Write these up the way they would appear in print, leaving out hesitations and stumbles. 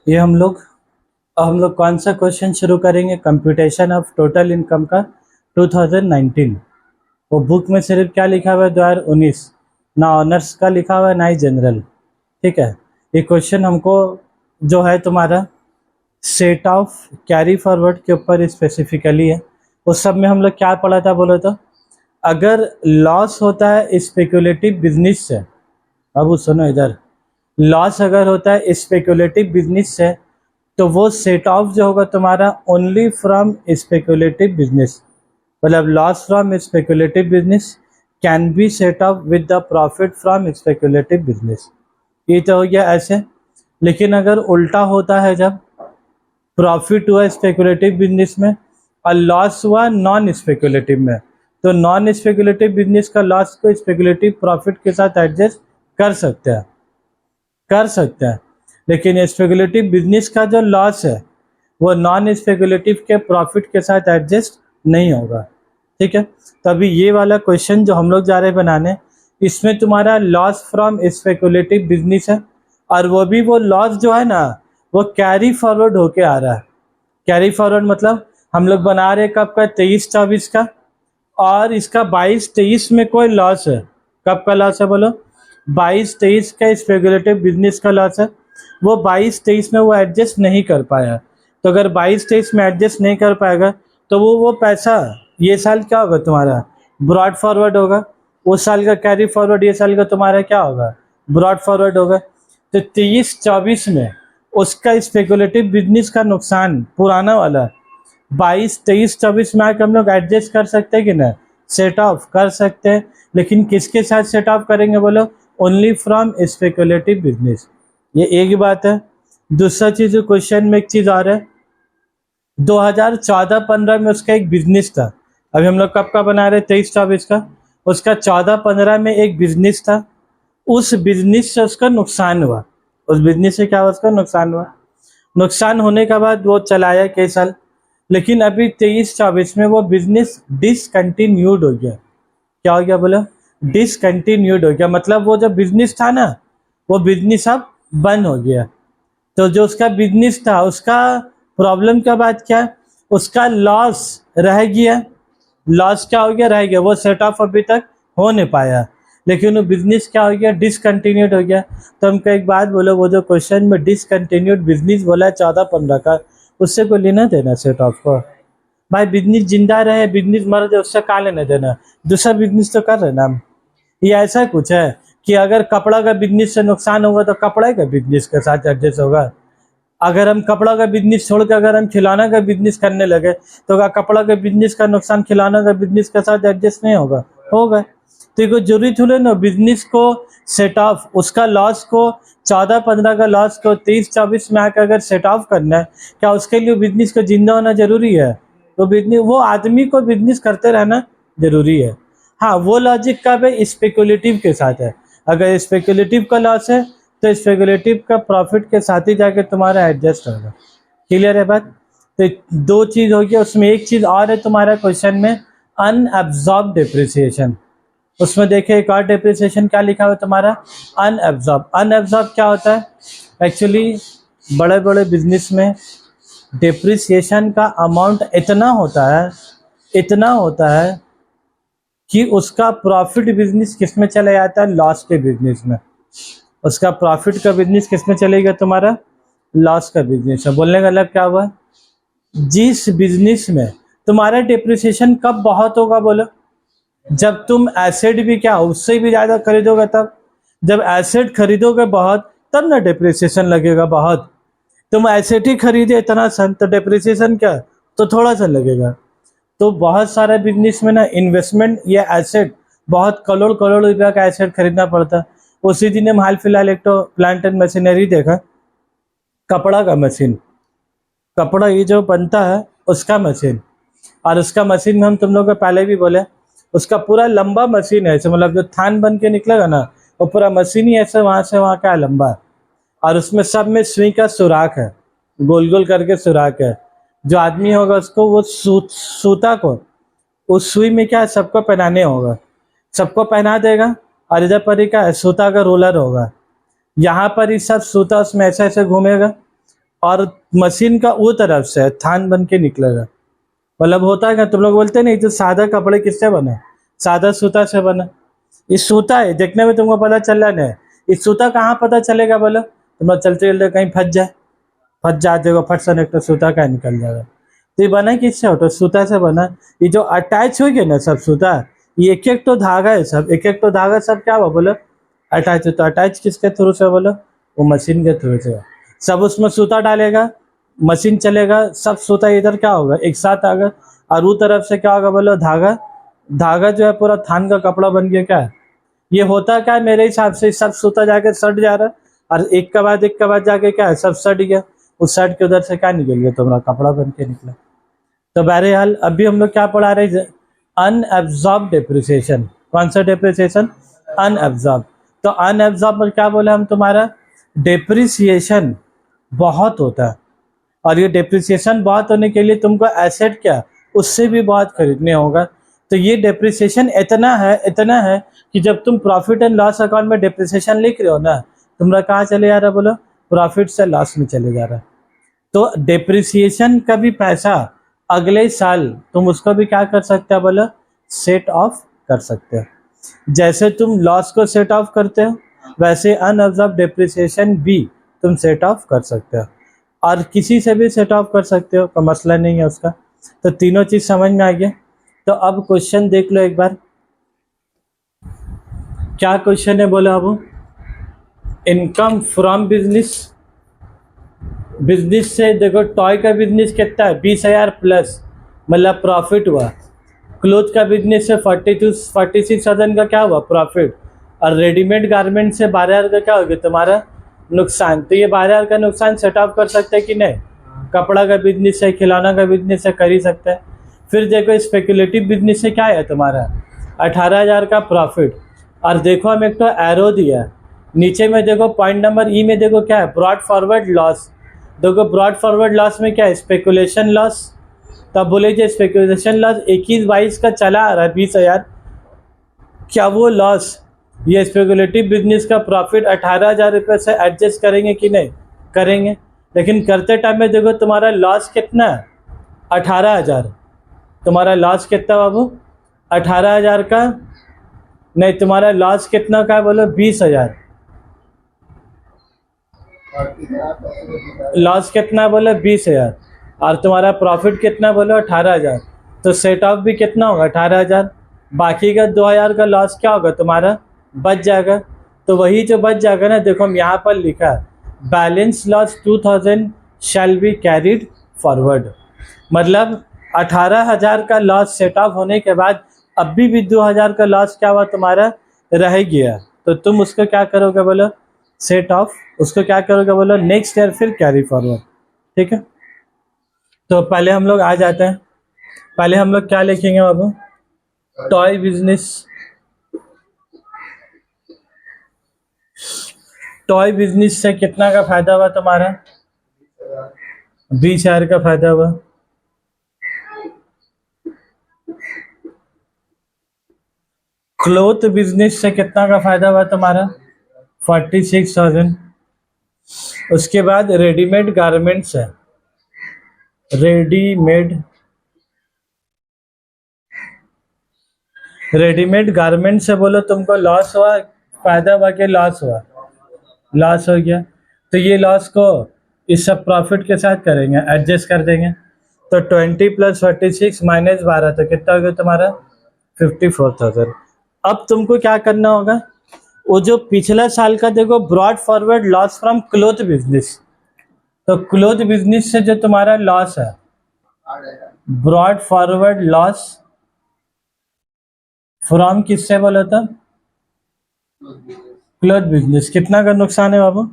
ये हम लोग कौन सा क्वेश्चन शुरू करेंगे? कंप्यूटेशन ऑफ टोटल इनकम का 2019। वो बुक में सिर्फ क्या लिखा हुआ है? 2019। ना ऑनर्स का लिखा हुआ है ना ही जनरल। ठीक है, ये क्वेश्चन हमको जो है तुम्हारा सेट ऑफ कैरी फॉरवर्ड के ऊपर स्पेसिफिकली है। उस सब में हम लोग क्या पढ़ा था बोलो तो? अगर लॉस होता है स्पेकुलेटिव बिजनेस से, अब सुनो इधर, लॉस अगर होता है स्पेकुलेटिव बिजनेस से तो वो सेट ऑफ जो होगा तुम्हारा ओनली फ्रॉम स्पेकुलेटिव बिजनेस, मतलब loss from speculative business can be set of with the profit from speculative business. ये तो हो गया ऐसे। लेकिन अगर उल्टा होता है, जब प्रॉफिट हुआ स्पेकुलेटिव बिजनेस में और लॉस हुआ नॉन स्पेकुलेटिव में, तो नॉन स्पेकुलेटिव बिजनेस का लॉस को स्पेकुलेटिव प्रॉफिट के साथ एडजस्ट कर सकते हैं, लेकिन स्पेकुलेटिव बिजनेस का जो लॉस है वो नॉन स्पेकुलेटिव के प्रॉफिट के साथ एडजस्ट नहीं होगा। ठीक है, तो अभी ये वाला क्वेश्चन जो हम लोग जा रहे हैं बनाने, इसमें तुम्हारा लॉस फ्रॉम स्पेकुलेटिव बिजनेस है, और वो भी वो लॉस जो है ना वो कैरी फॉरवर्ड होके आ रहा है। कैरी फॉरवर्ड मतलब हम लोग बना रहे कब का? 23-24 का, और इसका 22-23 में कोई लॉस है। कब का लॉस है बोलो? 22-23 का स्पेकुलेटिव बिजनेस का लॉस है। वो 22-23 में वो एडजस्ट नहीं कर पाया, तो अगर 22-23 में एडजस्ट नहीं कर पाएगा तो वो पैसा ये साल क्या होगा तुम्हारा? ब्रॉड फॉरवर्ड होगा। उस साल का कैरी फॉरवर्ड ये साल का तुम्हारा क्या होगा? ब्रॉड फॉरवर्ड होगा। तो 23-24 में उसका स्पेकुलेटिव बिजनेस का नुकसान पुराना वाला 22-23-24 में आके हम लोग एडजस्ट कर सकते हैं कि ना? सेट ऑफ कर सकते हैं। लेकिन किसके साथ सेट ऑफ करेंगे बोलो? Only from speculative business. ये एक ही बात है। दूसरा चीज क्वेश्चन में एक चीज आ रहा है, 2014-15 में उसका एक बिजनेस था। अभी हम लोग कब का बना रहे? 23-24 का। उसका 14-15 में एक बिजनेस था, उस बिजनेस से उसका नुकसान हुआ। उस बिजनेस से क्या हुआ? उसका नुकसान हुआ। नुकसान होने के बाद वो चलाया कई साल, लेकिन अभी 23-24 में वो बिजनेस डिसकंटिन्यूड हो गया। क्या हो गया बोलो? डिसकंटिन्यूड हो गया, मतलब वो जो बिजनेस था ना वो बिजनेस अब बंद हो गया। तो जो उसका बिजनेस था उसका प्रॉब्लम का बात क्या है? उसका लॉस रह गया। लॉस क्या हो गया? रह गया। वो सेट ऑफ अभी तक हो नहीं पाया, लेकिन वो बिजनेस क्या हो गया? डिसकंटिन्यूड हो गया। तो हमको एक बात बोलो, वो जो क्वेश्चन में डिसकंटिन्यूड बिजनेस बोला है 14-15 का, उससे कोई लेना देना सेट ऑफ को? भाई बिजनेस जिंदा रहे, बिजनेस मर जाए, उससे क्या लेना देना? दूसरा बिजनेस तो कर रहे ना हम। ये ऐसा कुछ है कि अगर कपड़ा का बिजनेस से नुकसान होगा तो कपड़े का बिजनेस के साथ एडजस्ट होगा? अगर हम कपड़ा का बिजनेस छोड़ के अगर हम खिलौना का बिजनेस करने लगे तो क्या कपड़ा के बिजनेस का नुकसान खिलौना का बिजनेस के साथ एडजस्ट नहीं होगा? होगा। तो ये कोई जरूरी थोड़े ना बिजनेस को सेट ऑफ, उसका लॉस को 14-15 का लॉस को 23-24 में आकर अगर सेट ऑफ करना है, क्या उसके लिए बिजनेस को जिंदा होना जरूरी है? तो बिजनेस, वो आदमी को बिजनेस करते रहना जरूरी है। हाँ, वो लॉजिक कब है? स्पेकुलेटिव के साथ है। अगर स्पेकुलेटिव का लॉस है तो स्पेकुलेटिव का प्रॉफिट के साथ ही जाके तुम्हारा एडजस्ट होगा। क्लियर है बात? तो दो चीज हो गया। उसमें एक चीज और है तुम्हारा क्वेश्चन में, अनअब्सॉर्ब डिप्रिसिएशन। उसमें देखिए एक और डिप्रिसिएशन क्या लिखा हुआ है तुम्हारा? अनअब्सॉर्ब। अनअब्सॉर्ब क्या होता है? एक्चुअली बड़े बड़े बिजनेस में डिप्रिसिएशन का अमाउंट इतना होता है कि उसका प्रॉफिट बिजनेस किस में चला जाता है? लॉस के बिजनेस में। उसका प्रॉफिट का बिजनेस किस में चलेगा तुम्हारा? लॉस का बिजनेस है। बोलने का मतलब क्या हुआ? जिस बिजनेस में तुम्हारा डिप्रिसिएशन कब बहुत होगा बोलो? जब तुम एसेट भी क्या उससे भी ज्यादा खरीदोगे तब। जब एसेट खरीदोगे बहुत तब ना डिप्रिसिएशन लगेगा बहुत। तुम एसेट ही खरीदे इतना सन तो डिप्रिसिएशन क्या? तो थोड़ा सा लगेगा। तो बहुत सारे बिजनेस में ना इन्वेस्टमेंट या एसेट, बहुत करोड़ करोड़ रुपया का एसेट खरीदना पड़ता है। उसी दिन हम हाल फिलहाल एक तो प्लांट एंड मशीनरी देखा, कपड़ा का मशीन, कपड़ा ये जो बनता है उसका मशीन, और उसका मशीन में हम तुम लोग को पहले भी बोले उसका पूरा लंबा मशीन है ऐसे, मतलब जो थान बन के निकलेगा ना वो पूरा मशीन ही ऐसे वहां से वहां का है लंबा, और उसमें सब में सुई का सुराख है, गोल गोल करके सुराख है। जो आदमी होगा उसको वो सूता को उस सुई में क्या है सबको पहनाने होगा, सबको पहना देगा। और इधर पर ही क्या है सूता का रोलर होगा, यहाँ पर ही सब सूता उसमें ऐसे ऐसे घूमेगा और मशीन का वो तरफ से थान बन के निकलेगा। मतलब होता है क्या, तुम लोग बोलते नहीं तो सादा कपड़े किससे बना, सादा सूता से बना। ये सूता है, देखने में तुमको पता चल रहा है। ये सूता कहाँ पता चलेगा बोलो, तुम लोग चलते चलते कहीं फंस जाते हो, फट से एक तो सूता का निकल जाएगा। तो ये बना किससे हो, तो सूता से बना। ये जो अटैच हो गया ना सब सूता, ये एक एक तो धागा है, सब एक एक तो धागा सब क्या हुआ बोलो, अटैच। तो अटैच किसके थ्रू से बोलो, वो मशीन के थ्रू से। सब उसमें सूता डालेगा, मशीन चलेगा, सब सूता इधर क्या होगा एक साथ आगा, और वो तरफ से क्या होगा बोलो, धागा। धागा जो है पूरा थान का कपड़ा बन गया। क्या ये होता क्या है, मेरे हिसाब से सब सूता जाके सट जा रहा है, और एक के बाद जाके क्या है सब सट गया। उस सट के उधर से क्या निकल गया, तुम्हारा कपड़ा बन के निकला। तो बहरहाल अभी हम लोग क्या पढ़ा रहे, अनएब्जॉर्ब डेप्रिसिएशन। कौन सा डेप्रिसिएशन, अनएब्जॉर्ब। तो अनएब्जॉर्ब में क्या बोला हम, तुम्हारा डेप्रिसिएशन बहुत होता है, और ये डेप्रिसिएशन बहुत होने के लिए तुमको एसेट क्या उससे भी बहुत खरीदने होगा। तो ये डेप्रिसिएशन इतना है कि जब तुम प्रॉफिट एंड लॉस अकाउंट में डेप्रिसिएशन लिख रहे हो ना, तुम्हारा कहाँ चले जा रहा है बोलो, प्रॉफिट से लॉस में चले जा रहा है। तो डेप्रिसिएशन का भी पैसा अगले साल तुम उसको भी क्या कर सकते हो बोलो, सेट ऑफ कर सकते हो। जैसे तुम लॉस को सेट ऑफ करते हो, वैसे अनअब्जॉर्ब डेप्रिसिएशन भी तुम सेट ऑफ कर सकते हो, और किसी से भी सेट ऑफ कर सकते हो, कोई मसला नहीं है उसका। तो तीनों चीज समझ में आ गया। तो अब क्वेश्चन देख लो एक बार, क्या क्वेश्चन है बोलो। अब इनकम फ्रॉम बिजनेस, बिजनेस से देखो टॉय का बिजनेस कितना है 20,000 प्लस, मतलब प्रॉफिट हुआ। क्लोथ का बिजनेस से 46,000 का क्या हुआ प्रॉफिट, और रेडीमेड गारमेंट से 12,000 का क्या हो गया तुम्हारा नुकसान। तो ये 12,000 का नुकसान सेट ऑफ कर सकते हैं कि नहीं, कपड़ा का बिजनेस है, खिलौना का बिजनेस है, कर ही सकते हैं। फिर देखो स्पेकुलेटिव बिजनेस से क्या है तुम्हारा 18,000 का प्रॉफिट, और देखो हम एक तो एरो दिया है नीचे में, देखो पॉइंट नंबर ई में देखो क्या है, ब्रॉड फॉरवर्ड लॉस। देखो ब्रॉड फॉरवर्ड लॉस में क्या है, स्पेकुलेशन लॉस। तब बोले जो स्पेकुलेशन लॉस 21-22 का चला आ रहा है 20,000, क्या वो लॉस ये स्पेकुलेटिव बिजनेस का प्रॉफिट 18,000 रुपये से एडजस्ट करेंगे कि नहीं, करेंगे। लेकिन करते टाइम में देखो तुम्हारा लॉस कितना है 18,000, तुम्हारा लॉस कितना बाबू 18,000 का, नहीं तुम्हारा लॉस कितना का है बोलो 20,000, लॉस कितना बोलो 20,000, और तुम्हारा प्रॉफिट कितना बोलो 18,000। तो सेट ऑफ भी कितना होगा 18,000, बाकी का 2,000 का लॉस क्या होगा तुम्हारा बच जाएगा। तो वही जो बच जाएगा ना, देखो हम यहाँ पर लिखा है balance loss 2,000 shell be carried forward, मतलब 18,000 का लॉस सेट ऑफ होने के बाद अभी भी 2,000 का लॉस क्या हुआ तुम्हारा रह गया। तो तुम उसको क्या करोगे बोलो सेट ऑफ, उसको क्या करोगे बोलो नेक्स्ट ईयर फिर कैरी फॉरवर्ड। ठीक है, तो पहले हम लोग आ जाते हैं, पहले हम लोग क्या लिखेंगे बाबू, टॉय बिजनेस। टॉय बिजनेस से कितना का फायदा हुआ तुम्हारा 20,000 का फायदा हुआ। क्लोथ बिजनेस से कितना का फायदा हुआ तुम्हारा 46,000। उसके बाद रेडीमेड गारमेंट्स है, रेडीमेड गारमेंट से बोलो तुमको लॉस हुआ फायदा हुआ कि लॉस हुआ, लॉस हो गया। तो ये लॉस को इस सब प्रॉफिट के साथ करेंगे, एडजस्ट कर देंगे। तो 20 + 46 - 12 तो कितना हो गया तुम्हारा 54,000। अब तुमको क्या करना होगा, वो जो पिछला साल का देखो brought forward loss from cloth business, तो क्लोथ बिजनेस से जो तुम्हारा लॉस है ब्रॉड फॉरवर्ड लॉस फ्रॉम किससे बोला था क्लोथ बिजनेस, कितना का नुकसान है बाबू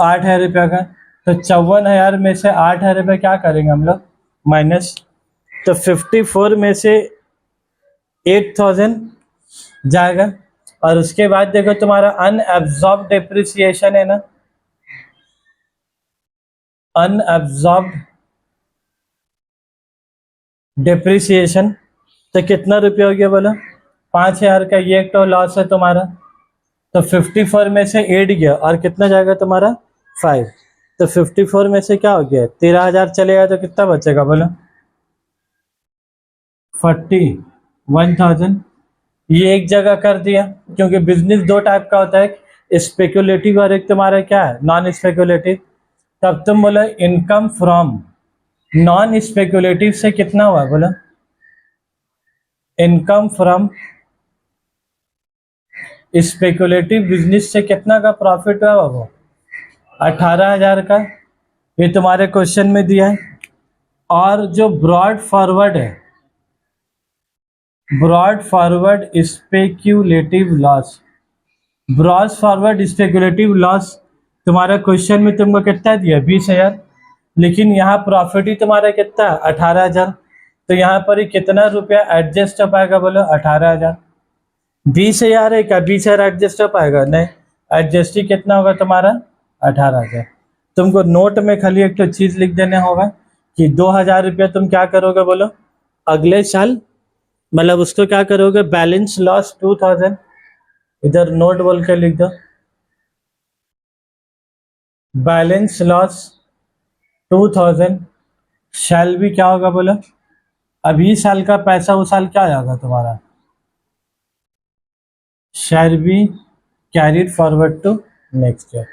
8,000 रुपया का। तो 54,000 में से 8,000 रुपये क्या करेंगे हम लोग माइनस, तो 54 में से 8,000 जाएगा। और उसके बाद देखो तुम्हारा अनएब्जॉर्ब डेप्रिसिएशन है ना, अनएब्जॉर्ब डेप्रिसिएशन तो कितना रुपया हो गया बोलो 5,000 का, ये एक तो लॉस है तुम्हारा। तो 54 में से 8 गया और कितना जाएगा तुम्हारा 5, तो 54 में से क्या हो गया, 13,000 चलेगा तो कितना बचेगा बोलो, 41,000। ये एक जगह कर दिया, क्योंकि बिजनेस दो टाइप का होता है, एक स्पेकुलेटिव और एक तुम्हारा क्या है, नॉन स्पेकुलेटिव। तब तुम बोलो इनकम फ्रॉम नॉन स्पेकुलेटिव से कितना हुआ बोलो, इनकम फ्रॉम स्पेकुलेटिव बिजनेस से कितना का प्रॉफिट हुआ वो, 18,000 का। ये तुम्हारे क्वेश्चन में दिया है। और जो ब्रॉड फॉरवर्ड है, brought forward speculative loss, brought forward speculative loss तुम्हारा क्वेश्चन में तुमको कितना दिया, 20,000, लेकिन यहाँ प्रॉफिट ही तुम्हारा कितना, 18,000। तो यहाँ पर ही कितना रुपया एडजस्ट हो पाएगा बोलो, 18,000। 20,000 है क्या, 20,000 एडजस्ट हो पाएगा, नहीं, एडजस्ट ही कितना होगा तुम्हारा, 18,000। तुमको नोट में खाली एक तो चीज लिख देना होगा कि 2,000 रुपया तुम क्या करोगे बोलो अगले साल, मतलब उसको क्या करोगे, बैलेंस लॉस 2,000, इधर नोट बोल के लिख दो, बैलेंस लॉस 2,000 शैल भी क्या होगा बोलो, अभी साल का पैसा उस साल क्या आएगा तुम्हारा, shall be carried forward to next year.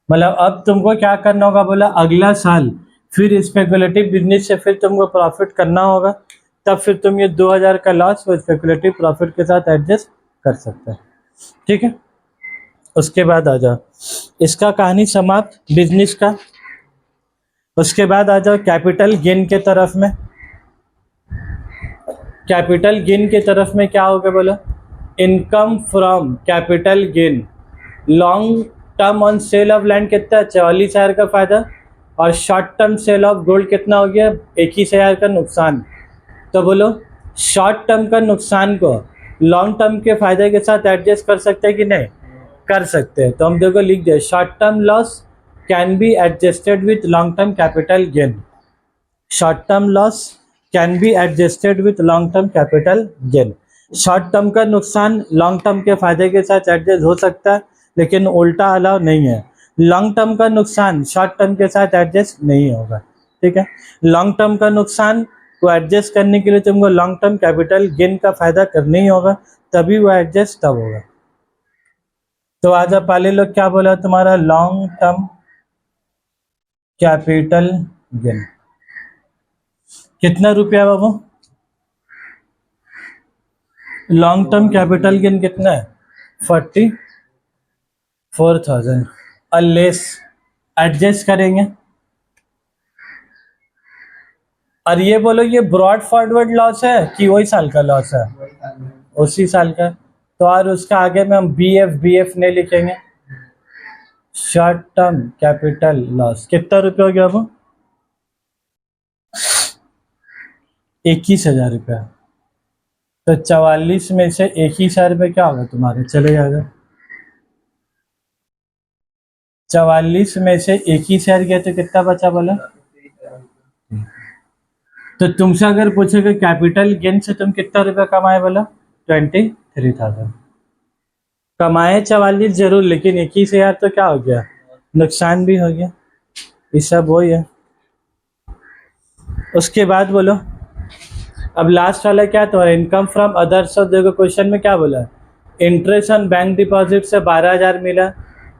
मतलब अब तुमको क्या करना होगा बोला, अगला साल फिर स्पेकुलेटिव बिजनेस से फिर तुमको प्रॉफिट करना होगा, तब फिर तुम ये 2,000 का लॉस वो स्पेकुलेटिव प्रॉफिट के साथ एडजस्ट कर सकते हैं। ठीक है, उसके बाद आ जाओ, इसका कहानी समाप्त बिजनेस का। उसके बाद आ जाओ कैपिटल गेन के तरफ में। कैपिटल गेन के तरफ में क्या होगा बोलो, income from capital gain long term on sale of land कितना, 44,000 का फायदा, और short term sale of gold कितना हो गया, 21,000 का नुकसान। तो बोलो शॉर्ट टर्म का नुकसान को लॉन्ग टर्म के फायदे के साथ एडजस्ट कर सकते हैं कि नहीं, कर सकते हैं। तो हम देखो लिख दिए, short term loss can be adjusted with long term capital gain, short term loss can be adjusted with long term capital gain. Short term का नुकसान लॉन्ग टर्म के फायदे के साथ एडजस्ट हो सकता है, लेकिन उल्टा अलाउ नहीं है। लॉन्ग टर्म का नुकसान शॉर्ट टर्म के साथ एडजस्ट नहीं होगा। ठीक है, लॉन्ग टर्म का नुकसान को एडजस्ट करने के लिए तुमको लॉन्ग टर्म कैपिटल गेन का फायदा करना ही होगा, तभी वो एडजस्ट तब होगा। तो आज आप पहले लोग क्या बोला तुम्हारा, लॉन्ग टर्म कैपिटल गेन कितना रुपया बाबू, लॉन्ग टर्म कैपिटल गेन कितना है, 44,000 और लेस एडजस्ट करेंगे। और ये बोलो ये ब्रॉड फॉरवर्ड लॉस है कि वही साल का लॉस है, उसी साल का। तो और उसका आगे में हम बी एफ नहीं लिखेंगे, शॉर्ट टर्म कैपिटल लॉस कितना रुपया हो गया वो, 21,000 रुपया। तो 44 में से 21,000 रुपये क्या होगा तुम्हारे, चले जाएगा, 44 में से 21,000 गया तो कितना बचा बोला। तो तुमसे अगर पूछेगा कैपिटल गेन से तुम कितना रुपया कमाए बोला, 23,000 कमाए, 44 जरूर, लेकिन 21,000 तो क्या हो गया, नुकसान भी हो गया। ये सब वही है। उसके बाद बोलो अब लास्ट वाला क्या तुम्हारा, इनकम फ्रॉम अदर सोर्स। देखो क्वेश्चन में क्या बोला, इंटरेस्ट ऑन बैंक डिपॉजिट से 12,000 मिला,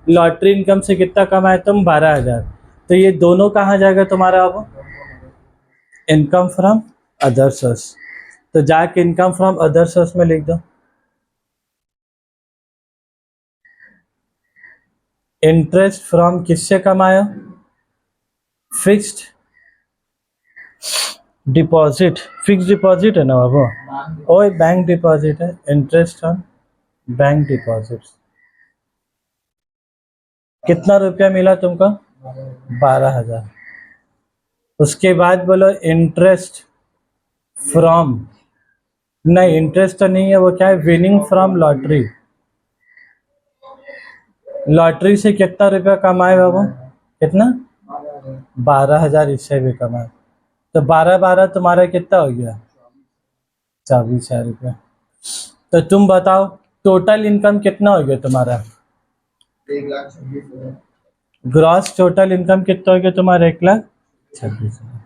लॉटरी इनकम से कितना कमाए तुम, 12,000। तो ये दोनों कहाँ जाएगा तुम्हारा, अब इनकम फ्रॉम अदर सोर्स। तो जाके इनकम फ्रॉम अदर सोर्स में लिख दो, इंटरेस्ट फ्रॉम किससे कमाया, फिक्स्ड डिपॉजिट, फिक्स डिपॉजिट है ना बाबू, ओ बैंक डिपॉजिट है, इंटरेस्ट ऑन बैंक डिपॉजिट। कितना रुपया मिला तुमको, 12,000। उसके बाद बोलो इंटरेस्ट फ्रॉम, नहीं इंटरेस्ट तो नहीं है, वो क्या है, विनिंग फ्रॉम लॉटरी। लॉटरी से कितना रुपया कमाए बाबू, कितना, 12,000 इससे भी कमाए। तो 12 तुम्हारा कितना हो गया, 24,000 रुपया। तो तुम बताओ टोटल इनकम कितना हो गया तुम्हारा, ग्रॉस टोटल इनकम कितना हो गया तुम्हारा? 1,26,000।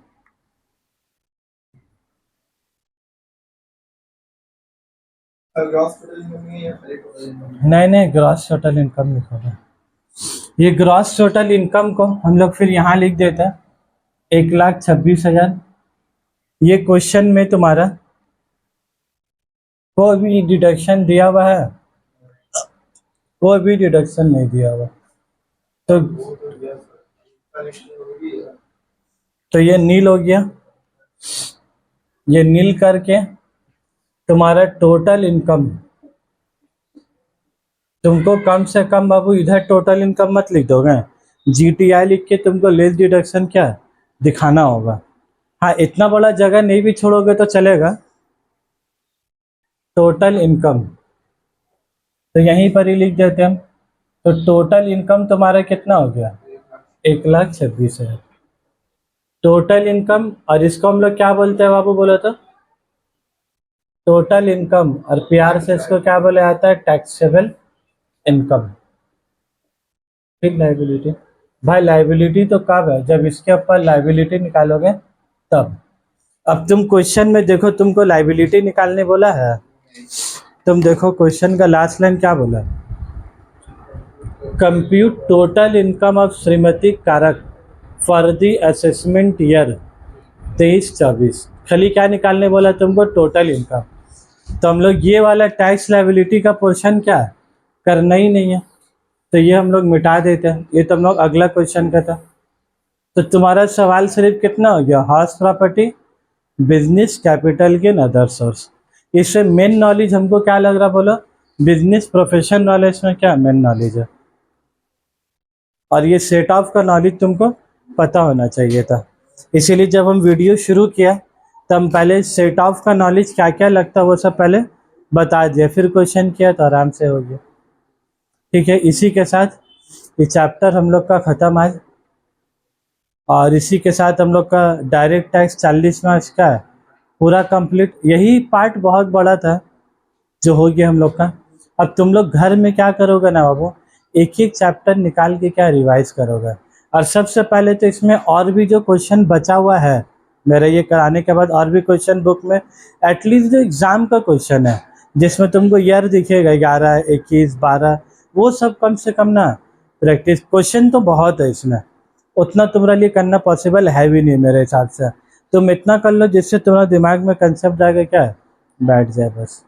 नहीं, ग्रॉस टोटल इनकम लिखोगे। ये ग्रॉस टोटल इनकम को हम लोग फिर यहाँ लिख देते हैं 1,26,000। ये क्वेश्चन में तुम्हारा कोई भी डिडक्शन दिया हुआ है? कोई भी डिडक्शन नहीं दिया हुआ। तो ये नील हो गया। ये नील करके तुम्हारा टोटल इनकम, तुमको कम से कम बाबू इधर टोटल इनकम मत लिख दोगे, जीटीआई लिख के तुमको लेस डिडक्शन क्या दिखाना होगा। हाँ, इतना बड़ा जगह नहीं भी छोड़ोगे तो चलेगा। टोटल इनकम तो यहीं पर ही लिख देते हम। तो टोटल इनकम तुम्हारा कितना हो गया? 1,26,000 टोटल इनकम। और इसको हम लोग क्या बोलते हैं बाबू? बोला तो टोटल इनकम, और प्यार से इसको क्या बोला जाता है? Taxable income. फिर लाइबिलिटी, भाई लाइबिलिटी तो कब है? जब इसके ऊपर लाइबिलिटी निकालोगे तब। अब तुम क्वेश्चन में देखो, तुमको लाइबिलिटी निकालने बोला है। तुम देखो क्वेश्चन का लास्ट लाइन क्या बोला? Compute total income of Shrimati कारक फॉर द असेसमेंट ईयर 23-24। खाली क्या निकालने बोला तुमको? Total income. तो हम लोग ये वाला टैक्स लाइबिलिटी का पोर्शन क्या है? करना ही नहीं है, तो ये हम लोग मिटा देते हैं। ये तो हम लोग अगला क्वेश्चन का था। तो तुम्हारा सवाल सिर्फ कितना हो गया? House property, business, capital gain, other source. इससे मेन नॉलेज हमको क्या लग रहा? बोलो बिजनेस प्रोफेशन नॉलेज में क्या मेन नॉलेज है? और ये सेट ऑफ का नॉलेज तुमको पता होना चाहिए था। इसीलिए जब हम वीडियो शुरू किया तो हम पहले सेट ऑफ का नॉलेज क्या क्या लगता है वो सब पहले बता दिया, फिर क्वेश्चन किया तो आराम से हो गया। ठीक है, इसी के साथ ये चैप्टर हम लोग का ख़त्म आज। और इसी के साथ हम लोग का डायरेक्ट टैक्स 40 मार्क्स का है पूरा कंप्लीट। यही पार्ट बहुत बड़ा था जो हो गया हम लोग का। अब तुम लोग घर में क्या करोगे ना बाबू, एक एक चैप्टर निकाल के क्या रिवाइज करोगे। और सबसे पहले तो इसमें और भी जो क्वेश्चन बचा हुआ है मेरा ये कराने के बाद, और भी क्वेश्चन बुक में एटलीस्ट जो एग्ज़ाम का क्वेश्चन है जिसमें तुमको ईयर दिखेगा 11, 21, 12, वो सब कम से कम ना प्रैक्टिस। क्वेश्चन तो बहुत है इसमें, उतना तुम्हारे लिए करना पॉसिबल है भी नहीं मेरे हिसाब से। तुम इतना कर लो जिससे तुम्हारे दिमाग में कंसेप्ट जाएगा क्या बैठ जाए बस।